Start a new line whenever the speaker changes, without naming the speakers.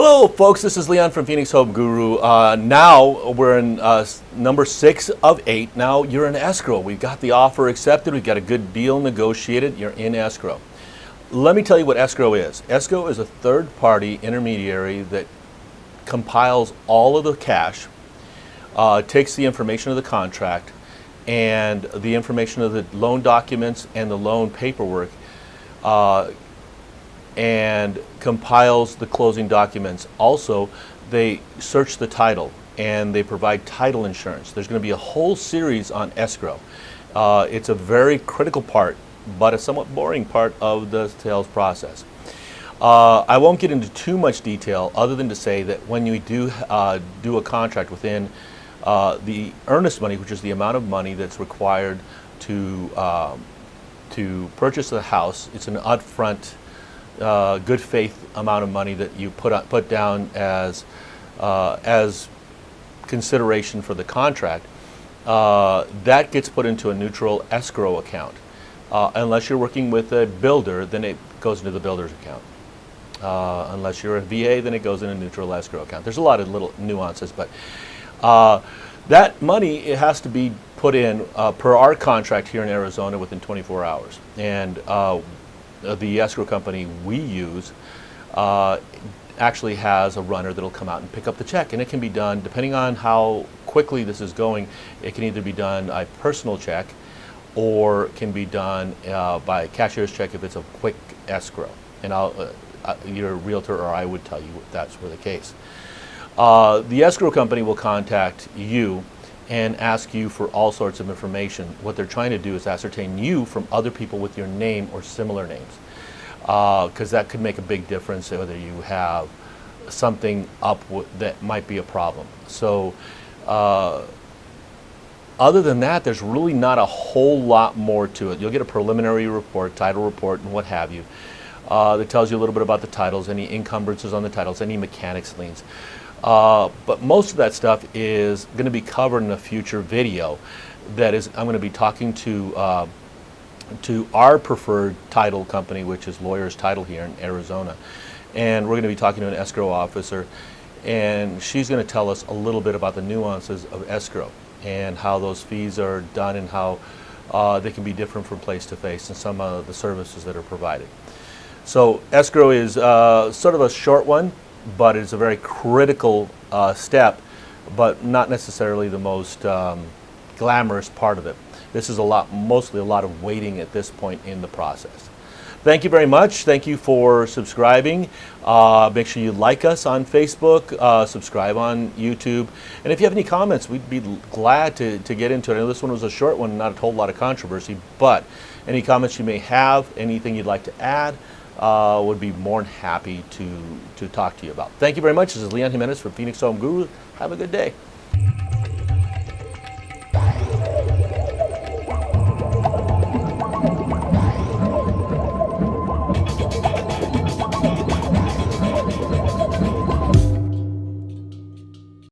Hello, folks. This is Leon from Phoenix Home Guru. Now we're in number 6 of 8. Now you're in escrow. We've got the offer accepted. We've got a good deal negotiated. You're in escrow. Let me tell you what escrow is. Escrow is a third-party intermediary that compiles all of the cash, takes the information of the contract, and the information of the loan documents and the loan paperwork, and compiles the closing documents. Also, they search the title and they provide title insurance. There's going to be a whole series on escrow. It's a very critical part, but a somewhat boring part of the sales process. I won't get into too much detail other than to say that when you do a contract within the earnest money, which is the amount of money that's required to purchase the house, it's an upfront good faith amount of money that you put down as consideration for the contract. That gets put into a neutral escrow account. Unless you're working with a builder, then it goes into the builder's account. Unless you're a VA, then it goes in a neutral escrow account. There's a lot of little nuances, but that money, it has to be put in per our contract here in Arizona within 24 hours. And the escrow company we use actually has a runner that'll come out and pick up the check, and it can be done depending on how quickly this is going. It can either be done a personal check or it can be done by a cashier's check if it's a quick escrow, and your realtor or I would tell you if that's were the case. The escrow company will contact you and ask you for all sorts of information. What they're trying to do is ascertain you from other people with your name or similar names, because that could make a big difference whether you have something up that might be a problem. So other than that, there's really not a whole lot more to it. You'll get a preliminary report, title report, and what have you, that tells you a little bit about the titles, any encumbrances on the titles, any mechanics liens. But most of that stuff is going to be covered in a future video. That is, I'm going to be talking to our preferred title company, which is Lawyers Title here in Arizona, and we're going to be talking to an escrow officer, and she's going to tell us a little bit about the nuances of escrow and how those fees are done and how they can be different from place to place and some of the services that are provided. So escrow is sort of a short one, but it's a very critical step, but not necessarily the most glamorous part of it. This is mostly a lot of waiting at this point in the process. Thank you very much. Thank you for subscribing. Make sure you like us on Facebook, subscribe on YouTube, and if you have any comments, we'd be glad to get into it. I know this one was a short one, not a whole lot of controversy, but any comments you may have, anything you'd like to add, would be more than happy to talk to you about. Thank you very much. This is Leon Jimenez from Phoenix Home Guru. Have a good day.